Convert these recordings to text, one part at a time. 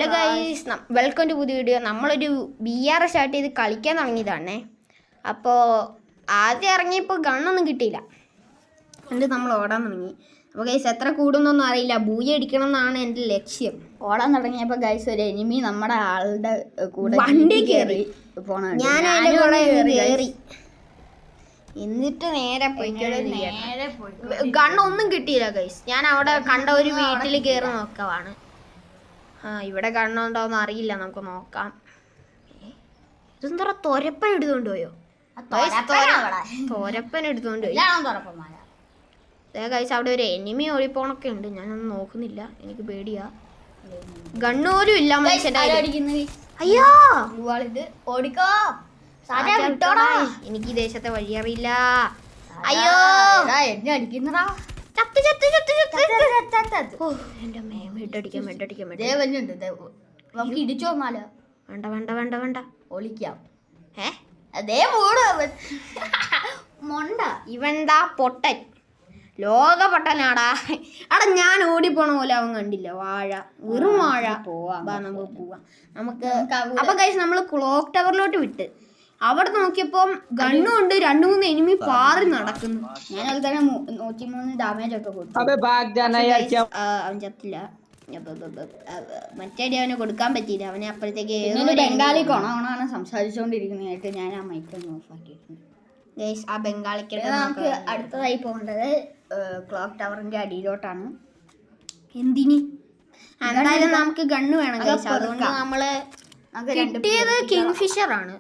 Hello guys, welcome to പുതിയ video. നമ്മളൊരു VR start ചെയ്ത് കളിക്കാൻ തുടങ്ങിയതാണേ. അപ്പോൾ ആദ്യം ഇറങ്ങിയപ്പോൾ ഗണ്ണൊന്നും കിട്ടിയില്ല, എന്നിട്ട് നമ്മൾ ഓടാൻ തുടങ്ങി. അപ്പോൾ ഗൈസ് എത്ര കൂടുന്നൊന്നും അറിയില്ല, ബൂയി അടിക്കണം എന്നാണ് എൻ്റെ ലക്ഷ്യം. ഓടാൻ തുടങ്ങിയപ്പോൾ ഗൈസ് ഒരു എനിമി നമ്മുടെ ആളുടെ കൂടെ വണ്ടി കയറി ഞാൻ അതിൻ്റെ കൂടെ കയറി, എന്നിട്ട് നേരെ പോയി. ഗണ്ണൊന്നും കിട്ടിയില്ല ഗൈസ്. ഞാൻ അവിടെ കണ്ട ഒരു വീട്ടിൽ കയറി നോക്കവാണ്. ഇവിടെ ഗണ്ണുണ്ടോന്ന് അറിയില്ല, നമുക്ക് നോക്കാം. ഇതെന്താ തൊരപ്പൻ എടുത്തോണ്ട് പോയോ? തൊരപ്പൻ എടുത്തോണ്ട് പോയി ഗൈസ്. അവിടെ ഒരു എനിമി ഓടിപ്പോണൊക്കെ ഉണ്ട്, ഞാനൊന്നും നോക്കുന്നില്ല, എനിക്ക് പേടിയാ. ഗണ്ണൂരും ഇല്ല മനുഷ്യന്റെ. അയ്യോ ഓടിക്കോ, എനിക്ക് ഈ ദേശത്തെ വഴി അറിയില്ല. അയ്യോ എന്നെ അടിക്കുന്നടാ. നമുക്ക് ഇടിച്ചു വന്നാലോ? വേണ്ട വേണ്ട വേണ്ട വേണ്ട, ഒളിക്കാം. അതേ മൊണ്ട. ഇവന്താ പൊട്ടൻ, ലോക പൊട്ടനാടാ. അടാ ഞാൻ ഓടിപ്പോണ പോലെ അവൻ കണ്ടില്ല. വാഴ, വെറും വാഴ. നമുക്ക് പോവാം. നമുക്ക് അപ്പൊ ഗൈസ് നമ്മള് ക്ലോക്ക് ടവറിലോട്ട് വിട്ട് അവിടെ നോക്കിയപ്പം ഗണ്ണുണ്ട്, 2-3 എനിമി പാറി നടക്കുന്നു. ഞാൻ അത് തന്നെ 103 ഡാമേജ് ഒക്കെ കൊടുത്തു. അവൻ ചത്തില്ല. മറ്റേ അവന് കൊടുക്കാൻ പറ്റിയില്ല. അവനെ അപ്പോഴത്തേക്ക് ബംഗാളി കൊണാണ് സംസാരിച്ചുകൊണ്ടിരിക്കുന്നതായിട്ട് ഞാൻ ആ മൈക്കൊന്ന് ഓഫാക്കിയിട്ടുണ്ട്. ഗൈസ് ആ ബംഗാളിക്കട്ടെ. നമുക്ക് അടുത്തതായി പോകേണ്ടത് ക്ലോക്ക് ടവറിന്റെ അടിയിലോട്ടാണ്. എന്തിന്? എന്തായാലും നമുക്ക് ഗണ്ണ് വേണം ഗൈസ്. അതുകൊണ്ട് നമ്മള് കിട്ടിയത് കിങ് ഫിഷർ ആണ്.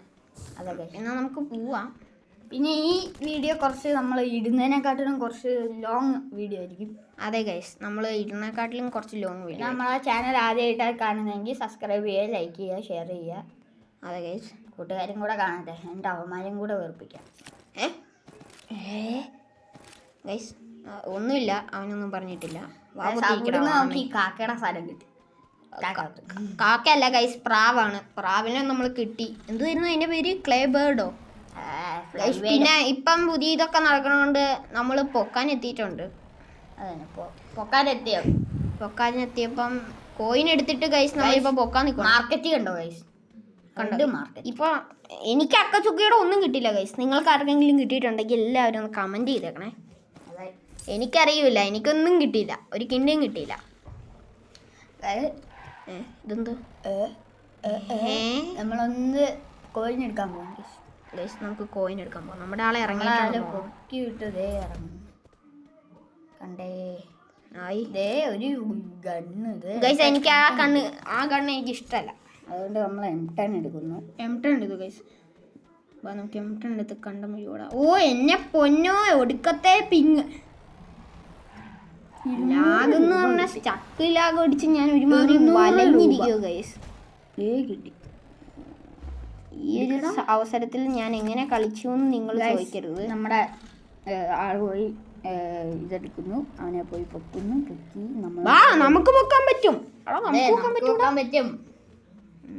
അതെ, എന്നാ നമുക്ക് പോവാം. പിന്നെ ഈ വീഡിയോ കുറച്ച് നമ്മൾ ഇടുന്നതിനെക്കാട്ടിലും കുറച്ച് ലോങ് വീഡിയോ ആയിരിക്കും. അതെ ഗൈസ്, നമ്മൾ ഇടുന്നതിനെക്കാട്ടിലും കുറച്ച് ലോങ് വീഡിയോ. നമ്മളെ ചാനൽ ആദ്യമായിട്ടാണ് കാണുന്നതെങ്കിൽ സബ്സ്ക്രൈബ് ചെയ്യുക, ലൈക്ക് ചെയ്യുക, ഷെയർ ചെയ്യുക. അതെ ഗൈസ്, കൂട്ടുകാരും കൂടെ കാണട്ടെ, എൻ്റെ അവന്മാരും കൂടെ വെറുപ്പിക്കാം. ഗൈസ് ഒന്നുമില്ല, അവനൊന്നും പറഞ്ഞിട്ടില്ല. നമുക്ക് ഈ കാക്കയുടെ സ്ഥലം കിട്ടി. കാക്കയല്ല ഗൈസ്, പ്രാവാണ്. പ്രാവിനെ നമ്മൾ കിട്ടി. എന്തായിരുന്നു അതിന്റെ പേര്? ക്ലേ ബേർഡോ? പിന്നെ ഇപ്പം പുതിയ ഇതൊക്കെ നടക്കണോണ്ട് നമ്മൾ പൊക്കാൻ എത്തിയിട്ടുണ്ട്. പൊക്കാനെത്തിയപ്പം കോയിൻ എടുത്തിട്ട് ഗൈസ് നമ്മളിപ്പോ പൊക്കാൻ നിൽക്കും. മാർക്കറ്റ് കണ്ടോ ഗൈസ്? കണ്ടു മാർക്കറ്റ്. ഇപ്പൊ എനിക്ക് അക്കച്ചുക്കിയുടെ ഒന്നും കിട്ടില്ല ഗൈസ്. നിങ്ങൾക്ക് ആർക്കെങ്കിലും കിട്ടിയിട്ടുണ്ടെങ്കിൽ എല്ലാവരും ഒന്ന് കമന്റ് ചെയ്തേക്കണേ. എനിക്കറിയില്ല, എനിക്കൊന്നും കിട്ടിയില്ല, ഒരു കിണ്ടിയും കിട്ടിയില്ല. ഇതെന്തോ നമ്മളൊന്ന് കോയിൻ എടുക്കാൻ പോകാം ഗൈസ്. നമുക്ക് കോയിൻ എടുക്കാൻ പോകാം. നമ്മുടെ ആളെ ഇറങ്ങിയിട്ടുണ്ട്. പൊക്കി വിട്ടതേ ഇറങ്ങും. കണ്ടേ ഇതേ ഒരു ഗണ്ണ്. ഗൈസ് എനിക്ക് ആ ഗണ്ണ് എനിക്ക് ഇഷ്ടമല്ല, അതുകൊണ്ട് നമ്മൾ M10 എടുക്കുന്നു. M10 എടുത്തു ഗൈസ്. നമുക്ക് M10 എടുത്ത് കണ്ട മുഴുവൻ. ഓ എന്നെ പൊന്നോ, ഒടുക്കത്തെ പിങ് ലാഗെന്ന് പറഞ്ഞാൽ ചക്ക് ലാഗ് അടിച്ച് ഞാൻ ഒരുമാതിരി വലഞ്ഞിരിക്കുവോ ഗൈസ്. കിട്ടി. ഈ ഒരു അവസരത്തിൽ ഞാൻ എങ്ങനെ കളിച്ചു എന്ന് നിങ്ങൾ ചോദിക്കരുത്. നമ്മുടെ ആൾ പോയി ഇതെടുക്കുന്നു, അവനെ പോയി പൊക്കുന്നു. നമുക്ക് പൊക്കാൻ പറ്റും,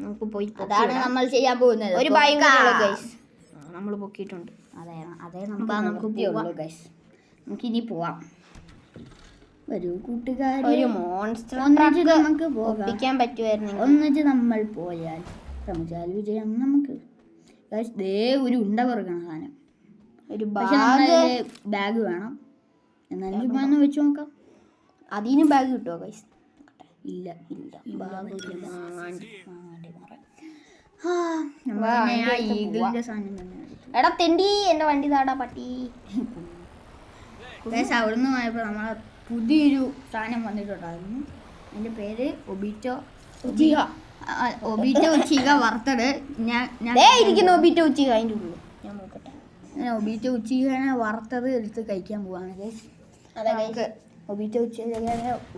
നമുക്ക് പോയി. അതാണ് നമ്മൾ ചെയ്യാൻ പോകുന്നത്. ഒരു ഭയം ഗൈസ്, നമ്മൾ പൊക്കിയിട്ടുണ്ട്. അതെ നമുക്ക് പോവാം ഗൈസ്. നമുക്കിനി പോവാം. ഒരു കൂട്ടുകാർ, ഒരു മോൺസ്റ്റർ നമുക്ക് ഒപ്പിക്കാൻ പറ്റുമായിരുന്നു. ഒന്നിച്ച് നമ്മൾ പോയാൽ ശ്രമിച്ചാൽ വിജയം നമുക്ക്. ദേ ഒരു ഉണ്ട പെറുകണ സാധനം, ഒരു ബാഗ് വേണം. എന്നാലും വെച്ച് നോക്കാം. അതിന് ബാഗ് കിട്ടുമോ ഗൈസ്? ഇല്ല. എടാ തെണ്ടി, എന്റെ വണ്ടി താടാ പട്ടി. അവിടുന്ന് പോയപ്പോൾ നമ്മളെ പുതിയൊരു സാധനം വന്നിട്ടുണ്ടായിരുന്നു. എൻ്റെ പേര് ഒബീറ്റോ ഉച്ചിക വറുത്തത്. ഇരിക്കുന്നു ഒബീറ്റോ ഉച്ചിക. അതിൻ്റെ ഉള്ളിൽ ഞാൻ നോക്കട്ടെ. ഒബീറ്റോ ഉച്ചികനെ വറുത്തത് എടുത്ത് കഴിക്കാൻ പോവാണ് ഗൈസ്. ഒബീറ്റോ ഉച്ചികനെ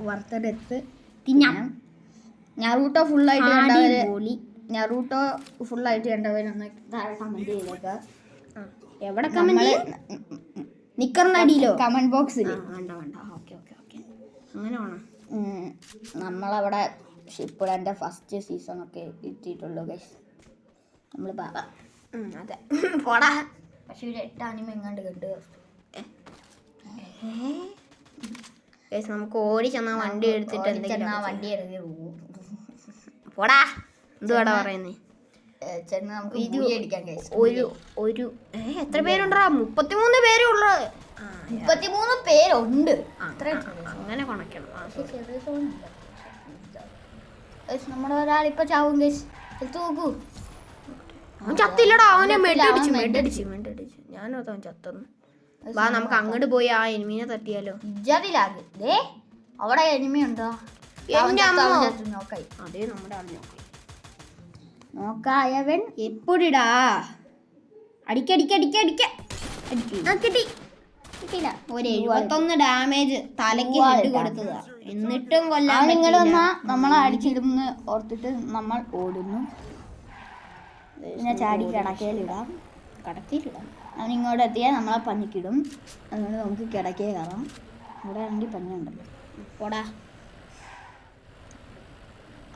വറുത്തതെടുത്ത് തിന്നാം. ഞറൂട്ടോ ഫുള്ളായിട്ട് കണ്ടവരൊന്ന് താഴെ കമൻറ്റ് ചെയ്തേക്കുക. എവിടെ കമൻറ്റ്? നിക്കറിൻ്റെ അടിയിലോ? കമൻറ്റ് ബോക്സിൽ. വേണ്ട. ഓക്കെ അങ്ങനെ വേണം. നമ്മളവിടെ ഷിപ്പിടെ ഫസ്റ്റ് സീസണൊക്കെ എത്തിയിട്ടുള്ളൂ ഗൈസ്. നമ്മൾ അതെ പോടാ. പക്ഷെ ഒരു 8 ആനിമ എങ്ങാണ്ട് കണ്ട് നമുക്ക് ഓടി ചെന്നാ വണ്ടി എടുത്തിട്ട് വണ്ടി ഇറങ്ങി പോകും. പോടാ എന്തുവാടാ പറയുന്നേ ചെന്ന് നമുക്ക് ബൂയി അടിക്കാൻ കഴിയും. ഒരു എത്ര പേരുണ്ടാ? 33 പേരുള്ളത്. 33 പേരുണ്ട്. അങ്ങനെ കണക്കണം. നമ്മുടെ ഒരാളിപ്പോ ചാവും കേസ് എടുത്തു നോക്കൂ. അവൻ ചത്തില്ലടാ, അവനെ മെഡടിച്ച് ഞാനോ അവൻ ചത്തെന്ന്. വാ നമുക്ക് അങ്ങോട്ട് പോയി ആ എനിമീനെ തട്ടിയാലോ. ഇജാതിലാകെ ദേ അവിടെ എനിമി ഉണ്ടോ? നോക്കായി. അതേ നമ്മുടെ ആൾ നോക്കായവൻ എപ്പോഴിടാ കിട്ടില്ല. ഒരു 71 ഡാമേജ് തലക്ക് ഹെഡ് കൊടുത്തതാ. എന്നിട്ടും കൊല്ലാൻ നിങ്ങൾ വന്നാ നമ്മളെ അടിച്ചിടുന്ന് ഓർത്തിട്ട് നമ്മൾ ഓടുന്നു. പിന്നെ ചാടി കിടക്കയിലിടാം. അവൻ ഇങ്ങോട്ട് എത്തിയാൽ നമ്മളെ പഞ്ഞിക്കിടും. അതുകൊണ്ട് നമുക്ക് കിടക്കേ കയറാം. ഇവിടെ ആണെങ്കിൽ പഞ്ഞുണ്ടല്ലോ. പോടാ.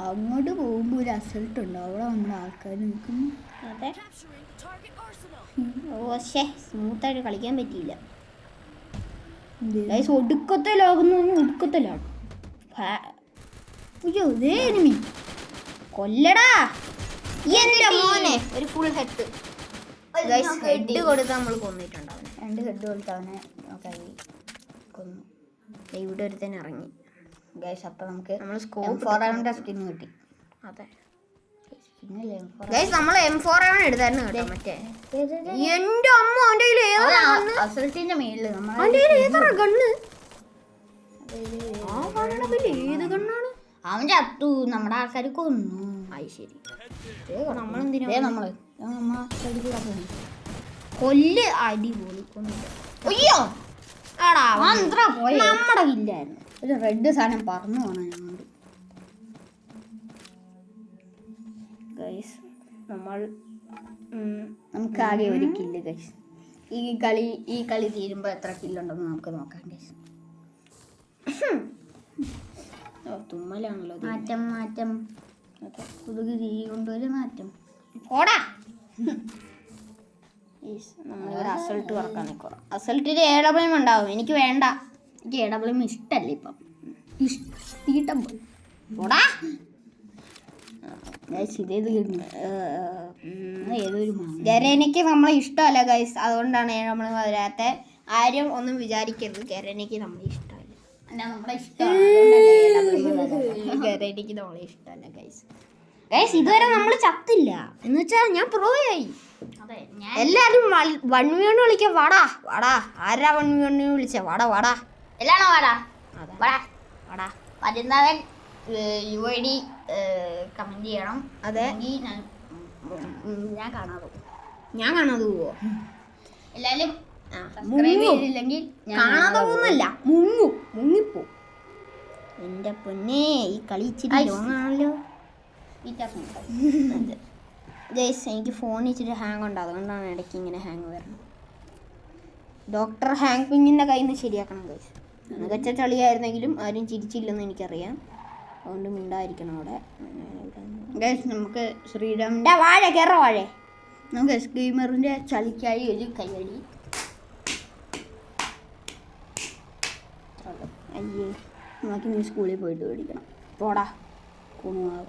അങ്ങോട്ട് പോകുമ്പോൾ ഒരു അസൾട്ട് ഉണ്ട്. അവിടെ നമ്മുടെ ആൾക്കാർ നിൽക്കുന്നു. അതെ. സ്മൂത്തായിട്ട് കളിക്കാൻ പറ്റിയില്ല. ഒടുക്കത്തെ ഒടുക്കത്തിലാണ്. അയ്യോ ഇതേ എനിമി കൊല്ലടാ എന്റെ മോനെ. ഒരു ഫുൾ ഹെഡ് കൊടുത്ത് നമ്മൾ കൊന്നിട്ടുണ്ട് അവനെ. 2 ഹെഡ് കൊടുത്ത് അവനെ കൊന്നു. ഇവിടെ ഒരു തന്നെ ഇറങ്ങി ഗൈസ്. അപ്പൊ നമുക്ക് നമ്മൾ സ്കോപ്പ് സ്കിൻ കിട്ടി. അതെ ഗൈസ്, നമ്മൾ M4 എടുത്തായിരുന്നു കേട്ടോ. മറ്റേ എന്റെ അമ്മ അവന്റെ അസൾട്ടിന്റെ മേളില് ഗണ്ണ്. ഏത് ഗണ്ണാണ്? അവൻ ചത്തു. നമ്മുടെ ആൾക്കാർ കൊന്നു. അത് ശരി. നമ്മളെന്തിനാ കൊല്ല് അടിപൊളി കൊന്നില്ല. അയ്യോ നമ്മുടെ ഇല്ലായിരുന്നു. ഒരു റെഡ് സാധനം പറന്നു പോകണം ഞങ്ങൾ. ഗൈസ് നമുക്ക് ആകെ ഒരു കില്ല് ഗൈസ്. ഈ കളി തീരുമ്പോൾ എത്ര കില്ലുണ്ടെന്ന് നമുക്ക് നോക്കാം ഗൈസ്. തുമ്മലാണല്ലോ. മാറ്റം കൊതുക് തീ കൊണ്ടൊരു മാറ്റം. ഓടാ. നമ്മളിവിടെ അസൾട്ട് പറക്കാൻ നിൽക്കുക. അസൾട്ടിന് AW ഉണ്ടാവും. എനിക്ക് വേണ്ട. എനിക്ക് AW ഇഷ്ടമല്ല ഇപ്പം. ഇഷ്ടം പോലെ ഓടാ. ഗരേനയ്ക്ക് നമ്മളെ ഇഷ്ടമല്ല ഗൈസ്. അതുകൊണ്ടാണ് നമ്മൾ വരാത്ത. ആരും ഒന്നും വിചാരിക്കരുത്. ഗരേനയ്ക്ക് നമ്മളെ ഇഷ്ടമല്ല. ഗരേനയ്ക്ക് നമ്മളെ ഇഷ്ടമല്ല ഗൈസ്. ഇതുവരെ നമ്മൾ ചത്തില്ല എന്ന് വെച്ചാൽ ഞാൻ പ്രോയായി. എല്ലാരും 1v1 വിളിക്കാം. വാടാ ആരാ 1v1 വിളിച്ച? വാടാ എല്ലാണോ വാടാ. വാടാ വരുന്നവൻ UID കമന്റ് ചെയ്യണം. അതെ. ഞാൻ കാണാതെ പോവോ? എല്ലാരും കാണാതെ പോകുന്നല്ല, മുങ്ങിപ്പോ. എന്റെ പൊന്നേ, ഈ കളി ഇച്ചിരി ലോങ്ങാണല്ലോ. ഗൈസ്, എനിക്ക് ഫോൺ ഇച്ചിരി ഹാങ് ഉണ്ട്. അതുകൊണ്ടാണ് ഇടയ്ക്ക് ഇങ്ങനെ ഹാങ് വരുന്നത്. ഡോക്ടർ ഹാങ് പിങ്ങിൻ്റെ കയ്യിൽ നിന്ന് ശരിയാക്കണം ഗൈസ്. മികച്ച ചളിയായിരുന്നെങ്കിലും ആരും ചിരിച്ചില്ലെന്ന് എനിക്കറിയാം. അതുകൊണ്ട് മിണ്ടായിരിക്കണം അവിടെ. ഗൈസ്, നമുക്ക് ശ്രീരാമിൻ്റെ വാഴ കയറ വാഴ. നമുക്ക് സ്കീമറിൻ്റെ ചളിക്കായി ഒരു കൈയടി. അയ്യേ, നമുക്ക് നീ സ്കൂളിൽ പോയിട്ട് മേടിക്കണം. പോടാ കുണുവാവാം.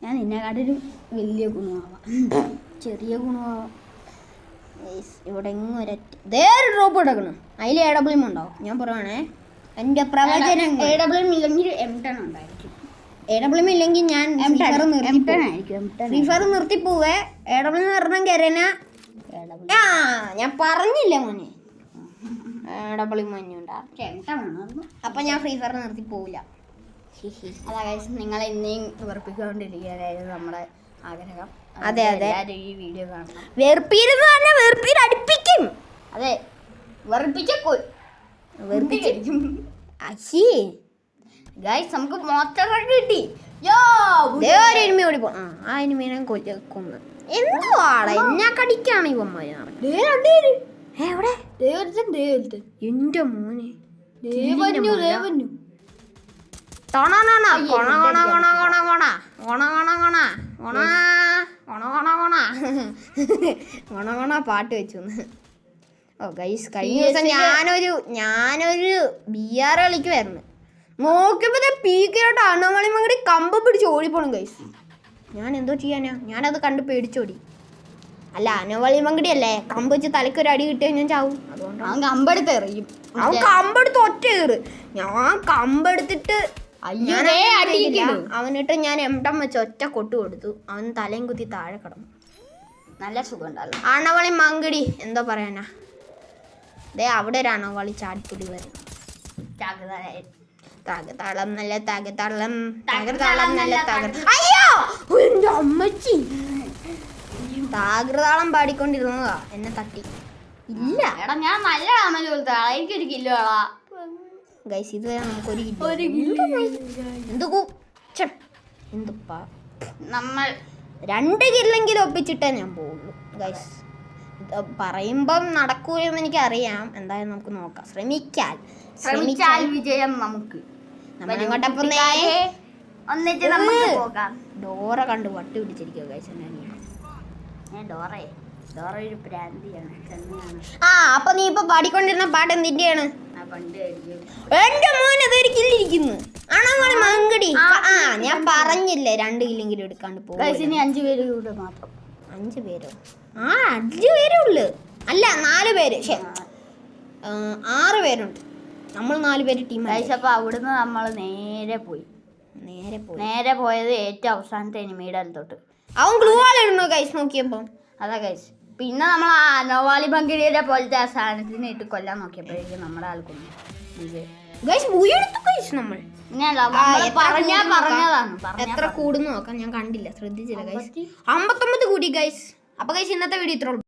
ഞാൻ നിന്നെക്കാട്ടിലും വലിയ ഗുണമാവാം. ചെറിയ ഗുണമാവാം. ഇവിടെ ഒരു ഡ്രോപ്പ് കിടക്കണം. അതിൽ AW ഉണ്ടാവും. ഞാൻ പറയുവാണേ, എൻ്റെ പ്രവചനം. AW ഇല്ലെങ്കിൽ M10 ഉണ്ടായിരിക്കും. AW ഇല്ലെങ്കിൽ ഞാൻ ഫ്രീഫയർ നിർത്തിപ്പോവേ. AW എന്ന് പറഞ്ഞാൽ കരന. ഞാൻ പറഞ്ഞില്ല മോനെ, AW മഞ്ഞുണ്ടാ. അപ്പൊ ഞാൻ ഫ്രീഫയർ നിർത്തി പോവില്ല. അതാ ഗൈസ്, നിങ്ങളെ ഇനിയും വെറുപ്പിക്കൊണ്ടിരിക്കുകയായിരുന്നു നമ്മുടെ ആഗ്രഹം. അതെ ഈ വീഡിയോ കാണണം. വെറുപ്പീരടിപ്പിക്കും. അതെ, വെറുപ്പിക്കും. ഗൈസ്, നമുക്ക് മോട്ടർ കിട്ടി. എനിമി ഓടി പോ. ആ എനിമീനെ കൊന്ന്. എന്തുവാടാ എന്നെ കടിക്കാണ് ഇവന്മാര്. എവിടെ? എന്റെ മോനെ, പാട്ട് വെച്ചു. ഓ ഗൈസ്, കഴിഞ്ഞ ദിവസം ഞാനൊരു BR കളിക്കുമായിരുന്നു. നോക്കിയപ്പോ പീക്കിലോട്ട് അണവളി മങ്ങടി കമ്പ് പിടിച്ച് ഓടിപ്പോണം ഗൈസ്. ഞാൻ എന്തോ ചെയ്യാനാ, ഞാനത് കണ്ട് പേടിച്ചോടി. അല്ല അനവളി മങ്കടി അല്ലേ, കമ്പ് വെച്ച് തലക്കൊരു അടി കിട്ടിയാൽ ഞാൻ ചാവും. അതുകൊണ്ട് അവൻ കമ്പെടുത്ത് എറിയും. അവൻ കമ്പെടുത്ത് ഒറ്റ കയറ്. ഞാൻ കമ്പെടുത്തിട്ട് അവനിട്ട് ഞാൻ എംടം വെച്ച് ഒറ്റ കൊട്ട് കൊടുത്തു. അവൻ തലയും കുത്തി താഴെ കിടന്നു. നല്ല സുഖം ഉണ്ടായിരുന്നു. അണവളി മങ്കടി എന്തോ പറയാനാ. ദേ അവിടെ ഒരു അണവളി ചാടിക്കുടി വരും. തകതാളം നല്ല തകതാളം തകർതാളം നല്ല തകർ. അയ്യോ എന്റെ അമ്മച്ചി താകൃതാളം പാടിക്കൊണ്ടിരുന്നതാ, എന്നെ തട്ടി. ഇല്ല എടാ ഞാൻ നല്ല അമ്മ എനിക്കൊരു കില്ലോളാ ഗൈസ്. ഇതുവരെ നമുക്കൊരു എന്തുപ്പാ നമ്മൾ 2 കില്ലെങ്കിലും ഒപ്പിച്ചിട്ടേ ഞാൻ പോവുള്ളൂ ഗൈസ്. പറയുമ്പം നടക്കൂലെന്ന് എനിക്കറിയാം. എന്തായാലും നമുക്ക് നോക്കാം. ശ്രമിച്ചാൽ വിജയം നമുക്ക്. നമ്മളങ്ങോട്ടപ്പം ഒന്നിച്ച് നമുക്ക് പോകാം. ഡോറ കണ്ട് വട്ടി പിടിച്ചിരിക്കുക ഗൈസ്. ഡോറ ഒരു പ്രാന്തിയാണ്. അപ്പൊ നീ ഇപ്പൊ പാടിക്കൊണ്ടിരുന്ന പാട്ട് എന്തിന്റെയാണ്? എന്റെ മോൻ അതൊരു കില്ലിരിക്കുന്നു. അണവളി മങ്കടി. ഞാൻ പറഞ്ഞില്ലേ 2 കില്ലെങ്കിലും എടുക്കാണ്ട് പോകും. 5 പേര് കൂടെ മാത്രം. 5 പേരോ? 5 പേരേ ഉള്ളു. അല്ല 4 പേര്. 6 പേരുണ്ട്. നമ്മൾ 4 പേര് ടീം. അപ്പൊ അവിടുന്ന് നമ്മൾ നേരെ പോയത് ഏറ്റവും അവസാനത്തെ എനിമിയുടെ അടുത്തോട്ട്. അവൻ ഗ്ലൂ വാൾ ഇടുന്നു ഗൈസ് നോക്കിയപ്പോ. അതാ ഗൈസ്. പിന്നെ നമ്മൾ ആ അനവാലി ബങ്കിരിയുടെ പോലത്തെ ആ സാധനത്തിനെ ഇട്ട് കൊല്ലാൻ നോക്കിയപ്പോഴേക്കും നമ്മുടെ ആൾക്കൊന്നു പറഞ്ഞതാണ്. എത്ര കൂടുന്നു നോക്കാം. ഞാൻ കണ്ടില്ല, ശ്രദ്ധിച്ചില്ല ഗൈസ്. 59 കൂടി ഗൈസ്. അപ്പൊ ഗൈസ് ഇന്നത്തെ വീഡിയോ ഇത്രയുള്ളൂ.